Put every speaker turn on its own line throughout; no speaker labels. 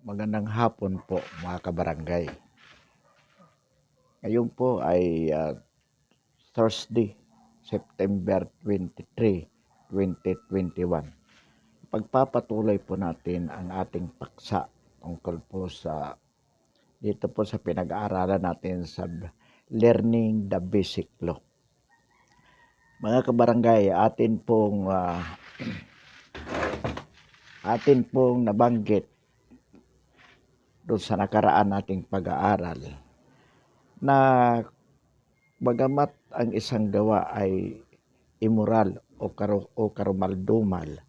Magandang hapon po mga kabarangay. Ngayon po ay Thursday, September 23, 2021. Pagpapatuloy po natin ang ating paksa tungkol po dito po sa pinag-aaralan natin sa Learning the Basic Law. Mga kabarangay, atin pong nabanggit doon sa nakaraan nating pag-aaral na bagamat ang isang gawa ay immoral o karumaldumal,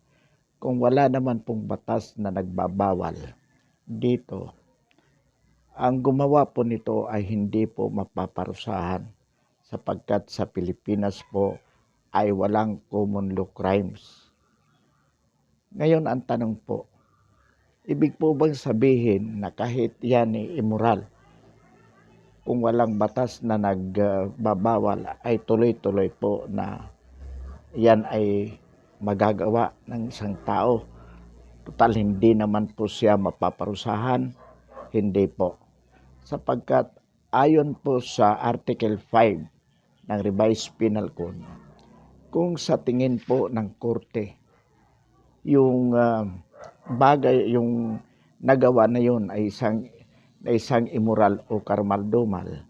kung wala naman pong batas na nagbabawal dito, ang gumawa po nito ay hindi po mapaparusahan sapagkat sa Pilipinas po ay walang common law crimes. Ngayon ang tanong po, ibig po bang sabihin na kahit yan ay immoral, kung walang batas na nagbabawal ay tuloy-tuloy po na yan ay magagawa ng isang tao? Total hindi naman po siya mapaparusahan, hindi po. Sapagkat ayon po sa Article 5 ng Revised Penal Code, kung sa tingin po ng korte, yung yung nagawa na yun ay isang immoral o karumaldumal,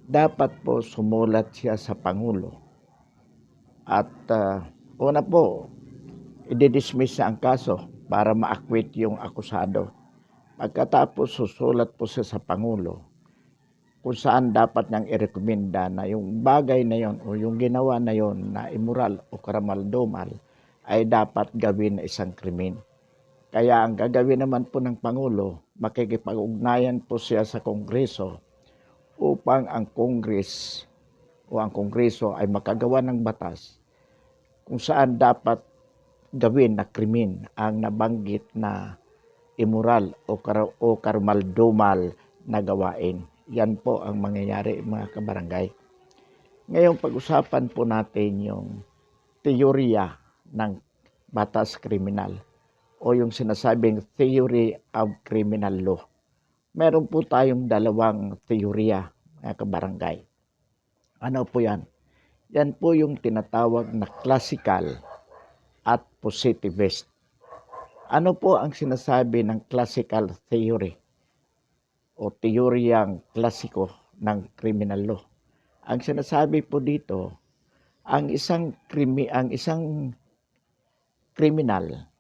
dapat po sumulat siya sa Pangulo. At una po, i-dismiss ang kaso para ma-acquit yung akusado. Pagkatapos susulat po siya sa Pangulo kung saan dapat niyang irekomenda na yung bagay na yon o yung ginawa na yon na immoral o karumaldumal ay dapat gawin na isang krimen. Kaya ang gagawin naman po ng Pangulo, makikipag-ugnayan po siya sa Kongreso upang ang Kongreso ay makagawa ng batas kung saan dapat gawin na krimen ang nabanggit na immoral o karumaldumal na gawain. Yan po ang mangyayari, mga kabarangay. Ngayon pag-usapan po natin yung teorya ng batas kriminal o yung sinasabing theory of criminal law. Meron po tayong dalawang teorya, mga kabarangay. Ano po yan? Yan po yung tinatawag na classical at positivist. Ano po ang sinasabi ng classical theory o teoryang klasiko ng criminal law? Ang sinasabi po dito, ang isang kriminal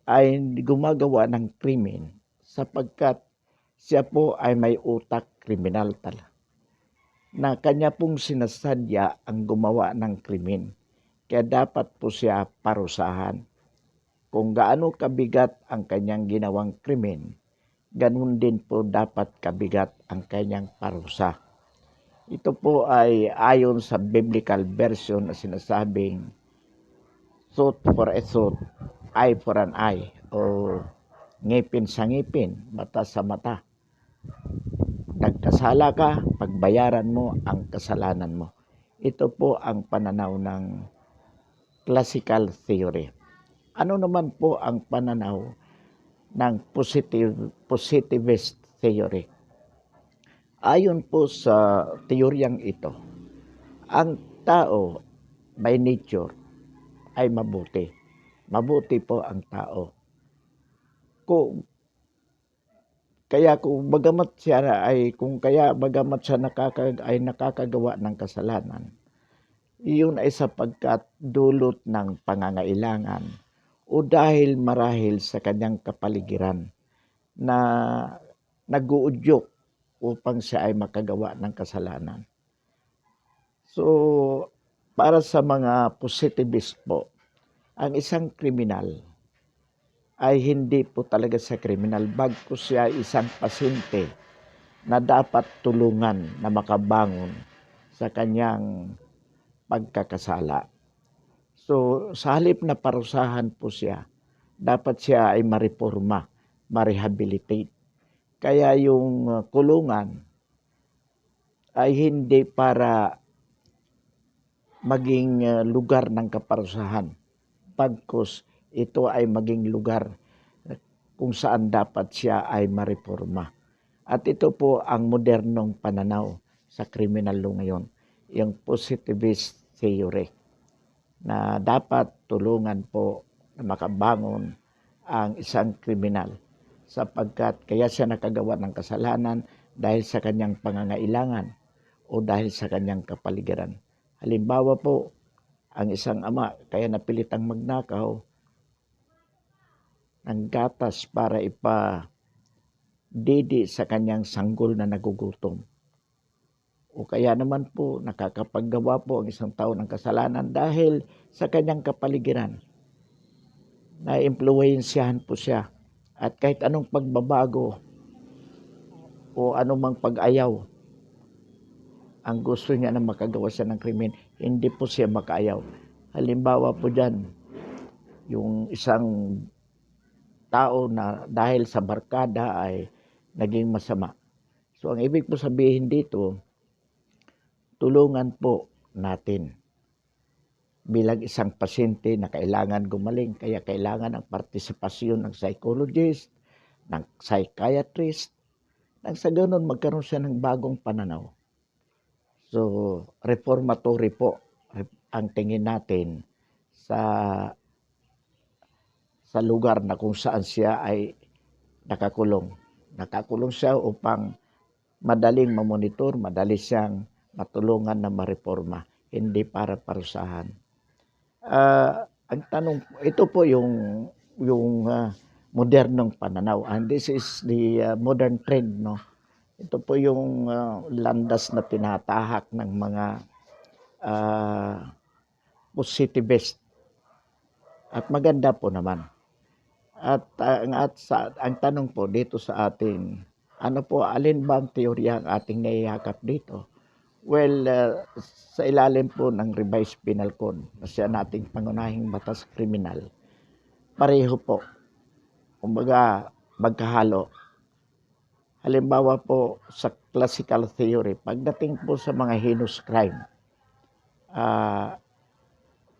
ay gumagawa ng krimen sapagkat siya po ay may utak kriminal na kanya pong sinasadya ang gumawa ng krimen. Kaya dapat po siya parusahan. Kung gaano kabigat ang kanyang ginawang krimen, ganun din po dapat kabigat ang kanyang parusa. Ito po ay ayon sa biblical version na sinasabing tooth for a tooth, eye for an eye, o ngipin sa ngipin, mata sa mata. Nagkasala ka, pagbayaran mo ang kasalanan mo. Ito po ang pananaw ng classical theory. Ano naman po ang pananaw ng positivist theory? Ayon po sa teoryang ito, ang tao by nature ay mabuti. Mabuti po ang tao. Bagamat siya nakakagawa ng kasalanan, iyon ay sapagkat dulot ng pangangailangan o dahil marahil sa kanyang kapaligiran na nag-uudyok upang siya ay makagawa ng kasalanan. So, para sa mga positivist po, ang isang kriminal ay hindi po talaga sa kriminal, bagkus siya isang pasyente na dapat tulungan na makabangon sa kanyang pagkakasala. So, sa halip na parusahan po siya, dapat siya ay mareforma, marehabilitate. Kaya yung kulungan ay hindi para maging lugar ng kaparusahan, bagkus ito ay maging lugar kung saan dapat siya ay mareforma. At ito po ang modernong pananaw sa kriminal law ngayon, yung positivist theory na dapat tulungan po na makabangon ang isang kriminal sapagkat kaya siya nakagawa ng kasalanan dahil sa kanyang pangangailangan o dahil sa kanyang kapaligiran. Halimbawa po, ang isang ama kaya napilitang magnakaw ng gatas para didi sa kanyang sanggol na nagugutom. O kaya naman po nakakapaggawa po ang isang tao ng kasalanan dahil sa kanyang kapaligiran. Na-impluwensyahan po siya at kahit anong pagbabago o anumang pag-ayaw ang gusto niya na makagawa siya ng krimen, hindi po siya makaayaw. Halimbawa po dyan, yung isang tao na dahil sa barkada ay naging masama. So ang ibig po sabihin dito, tulungan po natin bilang isang pasyente na kailangan gumaling. Kaya kailangan ang partisipasyon ng psychologist, ng psychiatrist, nang sa ganun magkaroon siya ng bagong pananaw. So, reformatory po ang tingin natin sa lugar na kung saan siya ay nakakulong. Nakakulong siya upang madaling mamonitor, madali siyang matulungan na mareforma, hindi para parusahan. Ang tanong, ito po yung modernong pananaw, and this is the modern trend, no? Ito po yung landas na tinatahak ng mga positivist at maganda po naman. At ang tanong po dito sa atin, ano po, alin ba ang teorya ang ating naiyakap dito? Well, sa ilalim po ng Revised Penal Code, na siya nating pangunahing batas kriminal, pareho po. Kumbaga, magkahalo. Halimbawa po sa classical theory, pagdating po sa mga heinous crime,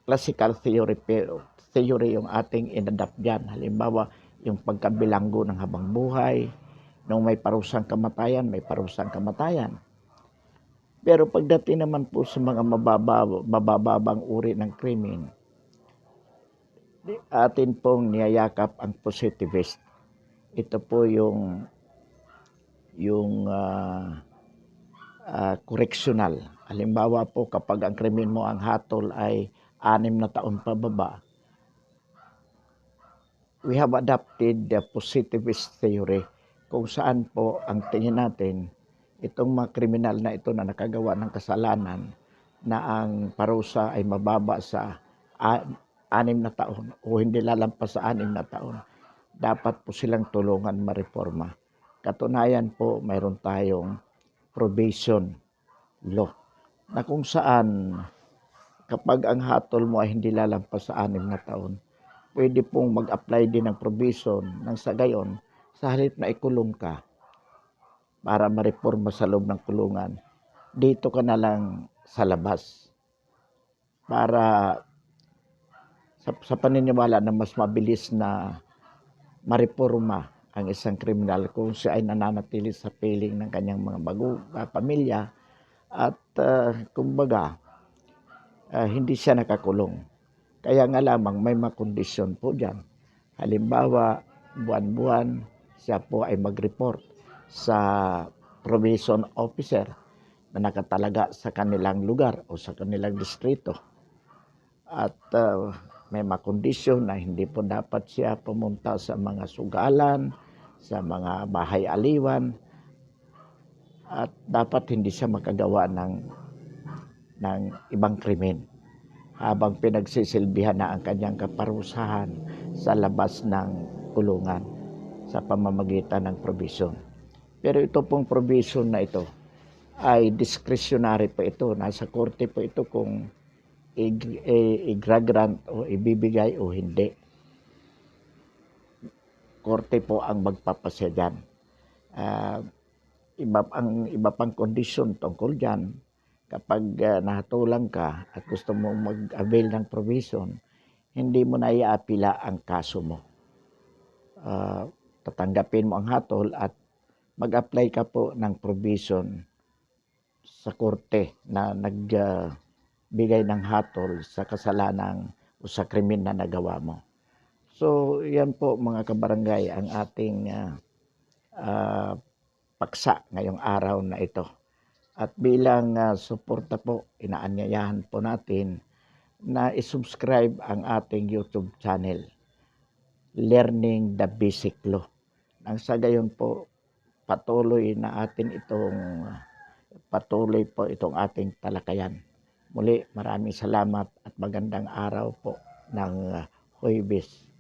classical theory yung ating inadapt dyan. Halimbawa, yung pagkabilanggo ng habang buhay, nung may parusang kamatayan, may parusang kamatayan. Pero pagdating naman po sa mga mabababang uri ng krimen, atin pong niyayakap ang positivist. Ito po yung correctional. Halimbawa po kapag ang krimen mo ang hatol ay 6 na taon pababa, we have adopted the positivist theory kung saan po ang tingin natin itong mga kriminal na ito na nakagawa ng kasalanan na ang parusa ay mababa sa 6 na taon o hindi lalampas sa 6 na taon, dapat po silang tulungan mareforma. Katunayan po, mayroon tayong probation law na kung saan kapag ang hatol mo ay hindi lalampas sa 6 na taon, pwede pong mag-apply din ng probation nang sa gayon, sa halip na ikulong ka para mareforma sa loob ng kulungan, dito ka na lang sa labas para sa paniniwala na mas mabilis na mareforma ang isang kriminal kung siya ay nananatili sa piling ng kanyang mga pamilya at kumbaga hindi siya nakakulong. Kaya nga lamang may mga kondisyon po dyan. Halimbawa, buwan-buwan siya po ay mag-report sa probation officer na nakatalaga sa kanilang lugar o sa kanilang distrito. At may mga kondisyon na hindi po dapat siya pumunta sa mga sugalan, sa mga bahay aliwan, at dapat hindi siya makagawa ng ibang krimen habang pinagsisilbihan na ang kanyang kaparusahan sa labas ng kulungan sa pamamagitan ng probation. Pero ito pong probation na ito ay discretionary po ito. Nasa korte po ito kung i-grant o ibibigay o hindi. Korte po ang magpapasya dyan. Iba pang kondisyon tungkol dyan. Kapag nahatulang ka at gusto mong mag-avail ng provision, hindi mo na iapila ang kaso mo. tatanggapin mo ang hatol at mag-apply ka po ng provision sa korte na nagbigay ng hatol sa kasalanang o sa krimen na nagawa mo. So, yan po mga kabarangay ang ating paksa ngayong araw na ito. At bilang suporta po, inaanyayahan po natin na isubscribe ang ating YouTube channel, Learning the Basic Law. Nang sa gayon po, patuloy po itong ating talakayan. Muli, maraming salamat at magandang araw po ng Huwebes.